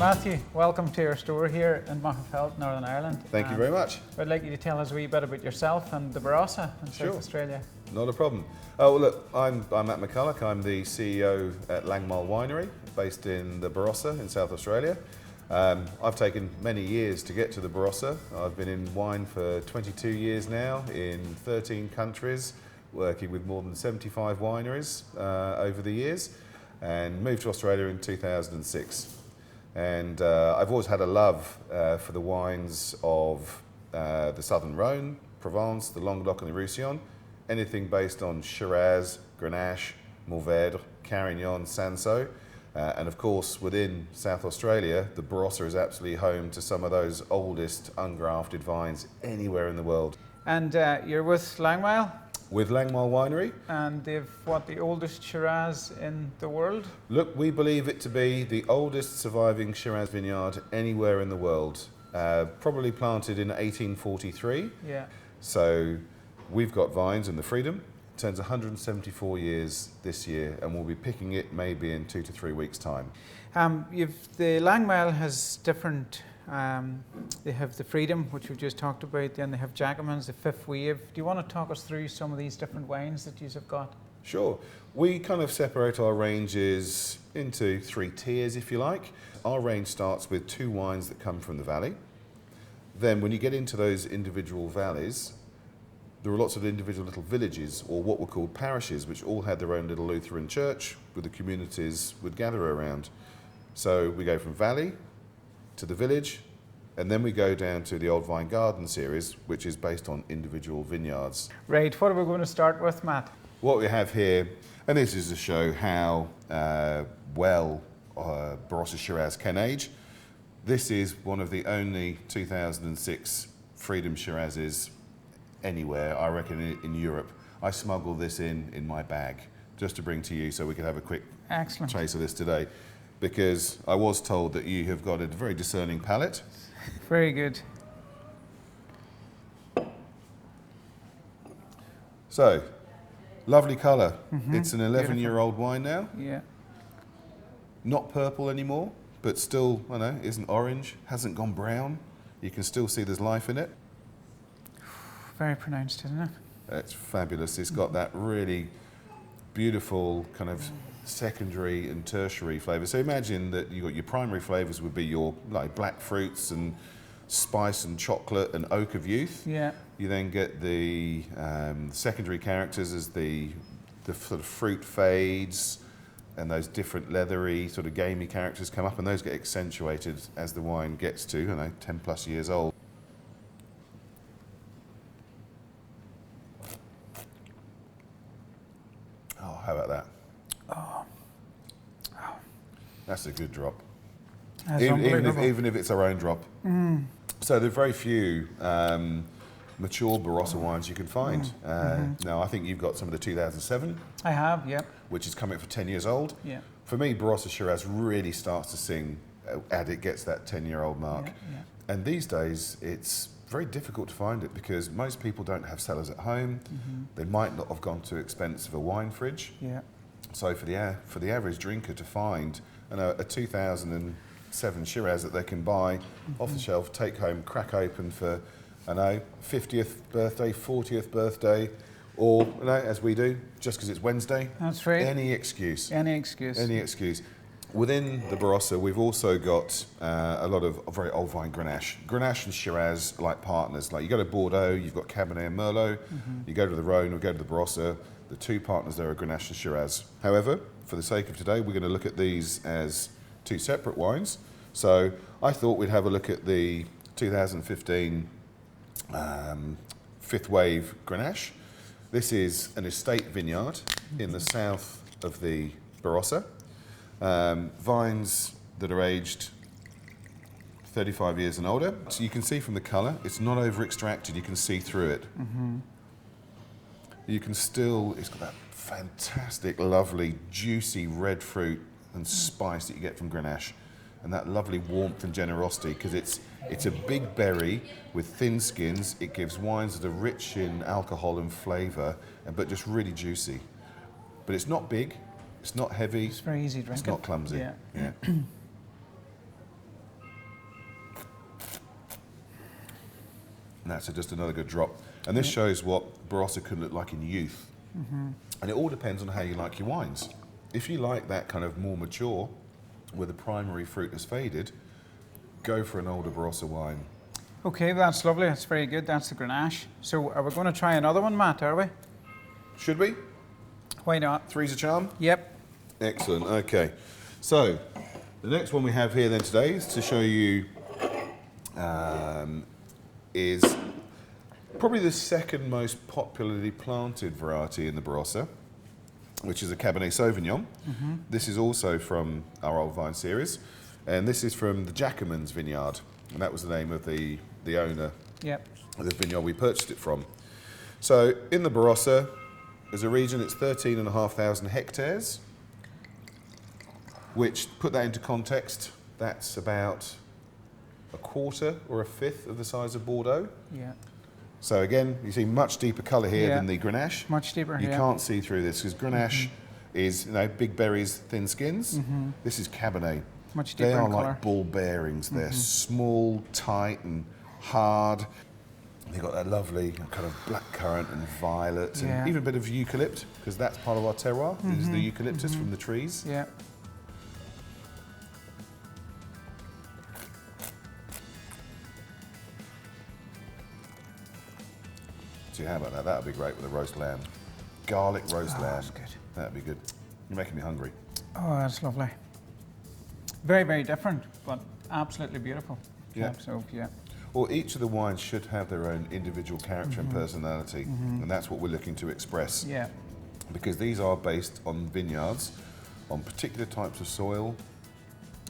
Matthew, welcome to our store here in Magherafelt, Northern Ireland. Thank you very much. I'd like you to tell us a wee bit about yourself and the Barossa in Sure. South Australia. Not a problem. Oh, well, look, I'm Matt McCulloch. I'm the CEO at Langmeil Winery, based in the Barossa in South Australia. I've taken many years to get to the Barossa. I've been in wine for 22 years now in 13 countries, working with more than 75 wineries over the years, and moved to Australia in 2006. And I've always had a love for the wines of the Southern Rhone, Provence, the Languedoc and the Roussillon, anything based on Shiraz, Grenache, Mourvèdre, Carignan, Cinsault. And of course, within South Australia, the Barossa is absolutely home to some of those oldest ungrafted vines anywhere in the world. And you're with Langmeil, With Langmeil Winery, and they've the oldest Shiraz in the world? look, we believe it to be the oldest surviving Shiraz vineyard anywhere in the world. Probably planted in 1843. Yeah. So we've got vines in the Freedom. Turns 174 years this year, and we'll be picking it maybe in 2 to 3 weeks' time. The Langmeil has different. They have the Freedom, which we've just talked about. Then they have Jacquemins, the Fifth Wave. Do you want to talk us through some of these different wines that you've got? Sure. We kind of separate our ranges into 3 tiers, if you like. Our range starts with 2 wines that come from the valley. Then when you get into those individual valleys, there are lots of individual little villages, or what were called parishes, which all had their own little Lutheran church where the communities would gather around. So we go from valley to the village, and then we go down to the Old Vine Garden series, which is based on individual vineyards. Right, what are we going to start with, Matt? What we have here, and this is to show how well Barossa Shiraz can age. This is one of the only 2006 Freedom Shirazes anywhere, I reckon, in Europe. I smuggled this in my bag just to bring to you so we could have a quick Excellent. taste of this today, because I was told that you have got a very discerning palate. Very good. So, lovely colour. It's an 11-year-old wine now. Yeah. Not purple anymore, but still, I know, isn't orange, hasn't gone brown. You can still see there's life in it. Very pronounced, isn't it? It's fabulous. It's got that really beautiful kind of secondary and tertiary flavour. So imagine that you got your primary flavours would be your like black fruits and spice and chocolate and oak of youth. Yeah. You then get the secondary characters as the sort of fruit fades and those different leathery sort of gamey characters come up, and those get accentuated as the wine gets to, 10 plus years old. Oh, how about that? Oh. That's a good drop. That's Even if it's our own drop. So there are very few mature Barossa wines you can find. Now, I think you've got some of the 2007. I have, yep. Which is coming up for 10 years old. Yeah. For me, Barossa Shiraz really starts to sing as it gets that 10-year-old mark. Yeah. And these days, it's very difficult to find it because most people don't have cellars at home. They might not have gone to expense of a wine fridge. Yeah. So for the average drinker to find a 2007 Shiraz that they can buy off the shelf, take home, crack open for, 50th birthday, 40th birthday, or, as we do, just because it's Wednesday. That's right. Any excuse. Any excuse. Any excuse. Within the Barossa, we've also got a lot of very old vine Grenache. Grenache and Shiraz are like partners. Like you go to Bordeaux, you've got Cabernet and Merlot. You go to the Rhone, we go to the Barossa. The 2 partners there are Grenache and Shiraz. However, for the sake of today, we're going to look at these as 2 separate wines. So I thought we'd have a look at the 2015 Fifth Wave Grenache. This is an estate vineyard in the south of the Barossa. Vines that are aged 35 years and older. So you can see from the colour, it's not over extracted, you can see through it. You can still, it's got that fantastic, lovely, juicy red fruit and spice that you get from Grenache, and that lovely warmth and generosity, because it's a big berry with thin skins. It gives wines that are rich in alcohol and flavour, but just really juicy. But it's not big, it's not heavy. It's very easy drinking. It's not clumsy. Yeah. That's just another good drop. And this shows what Barossa could look like in youth. And it all depends on how you like your wines. If you like that kind of more mature, where the primary fruit has faded, go for an older Barossa wine. Okay, that's lovely. That's very good. That's the Grenache. So are we going to try another one, Matt, are we? Should we? Why not? Three's a charm? Yep. Excellent, okay. So, the next one we have here then today is to show you is probably the second most popularly planted variety in the Barossa, which is a Cabernet Sauvignon. This is also from our Old Vine series, and this is from the Jacquemin's vineyard, and that was the name of the owner Yep. of the vineyard we purchased it from. So in the Barossa, as a region, it's 13,500 hectares, which, put that into context, that's about a quarter or a fifth of the size of Bordeaux. Yeah. So again, you see much deeper colour here Yeah. than the Grenache. Much deeper. You yeah. can't see through this because Grenache is, big berries, thin skins. This is Cabernet. Much deeper They are in colour. like ball bearings. They're small, tight, and hard. They've got that lovely kind of blackcurrant and violet, Yeah. and even a bit of eucalypt, because that's part of our terroir. Is the eucalyptus from the trees. Yeah. So how about that? That would be great with a roast lamb. Garlic roast lamb. That's good. That'd be good. You're making me hungry. Oh, that's lovely. Very, very different, but absolutely beautiful. Yeah. So, yeah. Well, each of the wines should have their own individual character and personality, and that's what we're looking to express. Yeah. Because these are based on vineyards, on particular types of soil,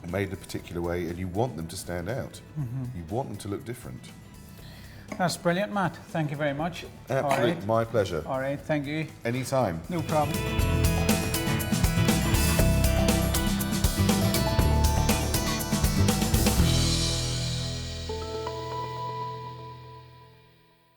made in a particular way, and you want them to stand out. You want them to look different. That's brilliant, Matt. Thank you very much. Absolutely, All right. my pleasure. All right. Thank you. Anytime. No problem.